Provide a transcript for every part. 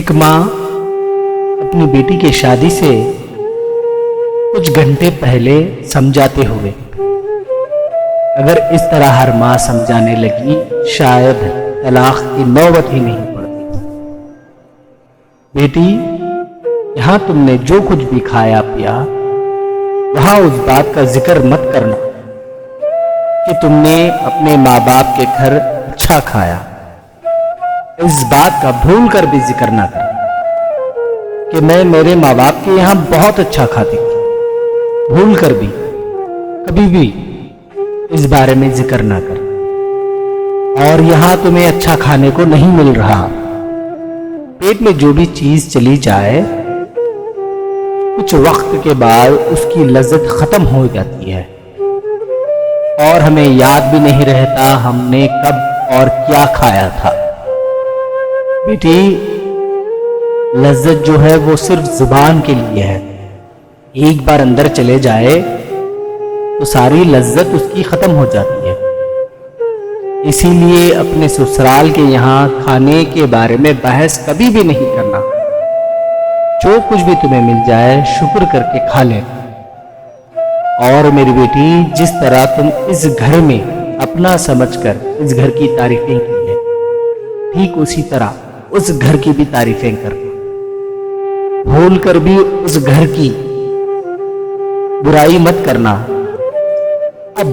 ایک ماں اپنی بیٹی کی شادی سے کچھ گھنٹے پہلے سمجھاتے ہوئے اگر اس طرح ہر ماں سمجھانے لگی شاید طلاق کی نوبت ہی نہیں پڑتی۔ بیٹی، یہاں تم نے جو کچھ بھی کھایا پیا وہاں اس بات کا ذکر مت کرنا کہ تم نے اپنے ماں باپ کے گھر اچھا کھایا۔ اس بات کا بھول کر بھی ذکر نہ کرنا کہ میں میرے ماں باپ کے یہاں بہت اچھا کھاتی تھی۔ بھول کر بھی کبھی بھی اس بارے میں ذکر نہ کر۔ اور یہاں تمہیں اچھا کھانے کو نہیں مل رہا۔ پیٹ میں جو بھی چیز چلی جائے کچھ وقت کے بعد اس کی لذت ختم ہو جاتی ہے اور ہمیں یاد بھی نہیں رہتا ہم نے کب اور کیا کھایا تھا۔ بیٹی، لذت جو ہے وہ صرف زبان کے لیے ہے۔ ایک بار اندر چلے جائے تو ساری لذت اس کی ختم ہو جاتی ہے۔ اسی لیے اپنے سسرال کے یہاں کھانے کے بارے میں بحث کبھی بھی نہیں کرنا۔ جو کچھ بھی تمہیں مل جائے شکر کر کے کھا لے۔ اور میری بیٹی، جس طرح تم اس گھر میں اپنا سمجھ کر اس گھر کی تعریفیں کی ہے، ٹھیک اسی طرح اس گھر کی بھی تعریفیں کرنا۔ بھول کر بھی اس گھر کی برائی مت کرنا۔ اب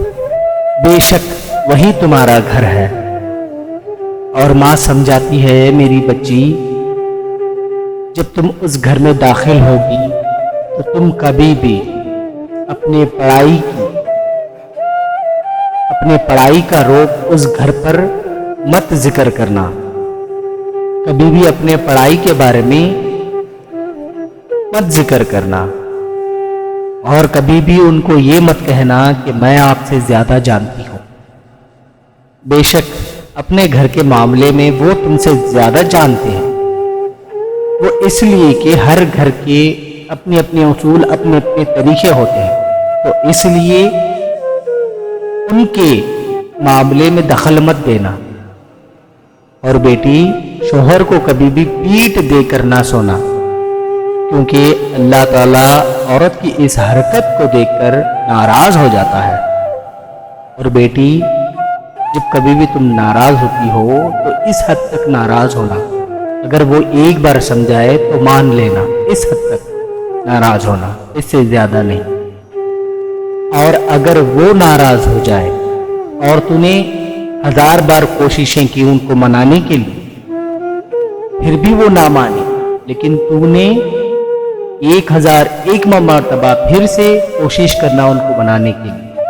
بے شک وہی تمہارا گھر ہے۔ اور ماں سمجھاتی ہے، میری بچی، جب تم اس گھر میں داخل ہوگی تو تم کبھی بھی اپنے پڑھائی کا روپ اس گھر پر مت ذکر کرنا۔ کبھی بھی اپنے پڑھائی کے بارے میں مت ذکر کرنا، اور کبھی بھی ان کو یہ مت کہنا کہ میں آپ سے زیادہ جانتی ہوں۔ بے شک اپنے گھر کے معاملے میں وہ تم سے زیادہ جانتے ہیں۔ وہ اس لیے کہ ہر گھر کے اپنے اپنے اصول، اپنے اپنے طریقے ہوتے ہیں، تو اس لیے ان کے معاملے میں دخل مت دینا۔ اور بیٹی، شوہر کو کبھی بھی پیٹ دے کر نہ سونا، کیونکہ اللہ تعالیٰ عورت کی اس حرکت کو دیکھ کر ناراض ہو جاتا ہے۔ اور بیٹی، جب کبھی بھی تم ناراض ہوتی ہو تو اس حد تک ناراض ہونا، اگر وہ ایک بار سمجھائے تو مان لینا، اس حد تک ناراض ہونا، اس سے زیادہ نہیں۔ اور اگر وہ ناراض ہو جائے اور تو نے 1000 بار کوششیں کی ان کو منانے کے لیے، پھر بھی وہ نہ مانی، لیکن تو نے 1001 مرتبہ پھر سے کوشش کرنا ان کو منانے کے لیے۔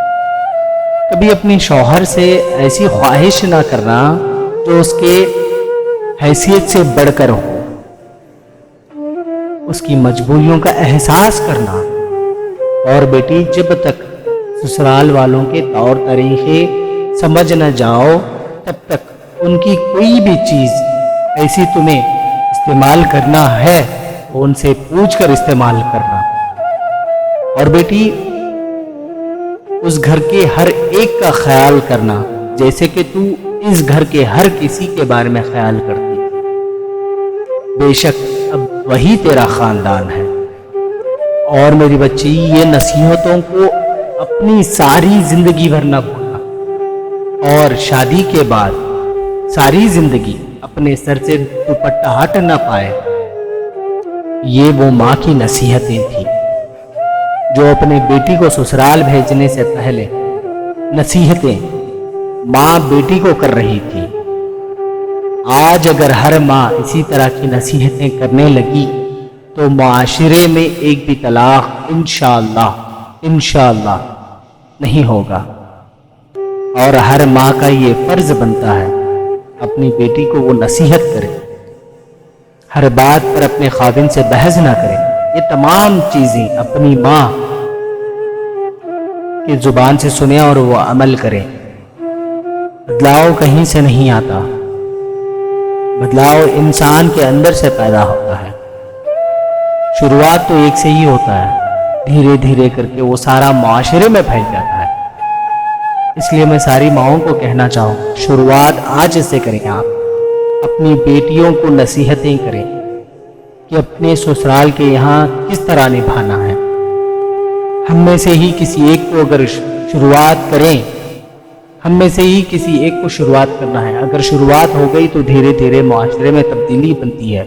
کبھی اپنے شوہر سے ایسی خواہش نہ کرنا جو اس کے حیثیت سے بڑھ کر ہو۔ اس کی مجبوریوں کا احساس کرنا۔ اور بیٹی، جب تک سسرال والوں کے طور طریقے سمجھ نہ جاؤ تب تک ان کی کوئی بھی چیز ایسی تمہیں استعمال کرنا ہے تو ان سے پوچھ کر استعمال کرنا۔ اور بیٹی، اس گھر کے ہر ایک کا خیال کرنا جیسے کہ تو اس گھر کے ہر کسی کے بارے میں خیال کرتی ہے۔ بے شک اب وہی تیرا خاندان ہے۔ اور میری بچی، یہ نصیحتوں کو اپنی ساری زندگی بھر نہ بھولنا، اور شادی کے بعد ساری زندگی اپنے سر سے دوپٹہ ہٹ نہ پائے۔ یہ وہ ماں کی نصیحتیں تھیں جو اپنے بیٹی کو سسرال بھیجنے سے پہلے نصیحتیں ماں بیٹی کو کر رہی تھی۔ آج اگر ہر ماں اسی طرح کی نصیحتیں کرنے لگی تو معاشرے میں ایک بھی طلاق انشاءاللہ نہیں ہوگا۔ اور ہر ماں کا یہ فرض بنتا ہے اپنی بیٹی کو وہ نصیحت کرے، ہر بات پر اپنے خاوند سے بحث نہ کرے۔ یہ تمام چیزیں اپنی ماں کی زبان سے سنے اور وہ عمل کرے۔ بدلاؤ کہیں سے نہیں آتا، بدلاؤ انسان کے اندر سے پیدا ہوتا ہے۔ شروعات تو ایک سے ہی ہوتا ہے، دھیرے دھیرے کر کے وہ سارا معاشرے میں پھیل جاتا ہے۔ اس لیے میں ساری ماؤں کو کہنا چاہوں، شروعات آج سے کریں۔ آپ اپنی بیٹیوں کو نصیحتیں کریں، کہ اپنے سسرال کے یہاں کس طرح نبھانا ہے۔ ہم میں سے ہی کسی ایک کو اگر شروعات کریں، ہم میں سے ہی کسی ایک کو شروعات کرنا ہے، اگر شروعات ہو گئی تو دھیرے دھیرے معاشرے میں تبدیلی بنتی ہے،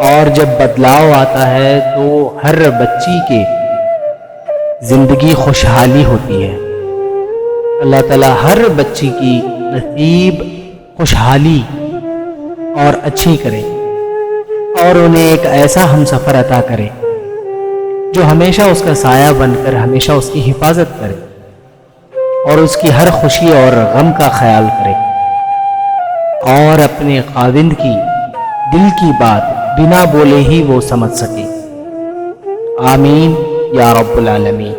اور جب بدلاؤ آتا ہے تو ہر بچی کے زندگی خوشحالی ہوتی ہے۔ اللہ تعالیٰ ہر بچی کی نصیب خوشحالی اور اچھی کرے، اور انہیں ایک ایسا ہم سفر عطا کرے جو ہمیشہ اس کا سایہ بن کر ہمیشہ اس کی حفاظت کرے اور اس کی ہر خوشی اور غم کا خیال کرے، اور اپنے خاوند کی دل کی بات بنا بولے ہی وہ سمجھ سکے۔ آمین یا رب العالمین۔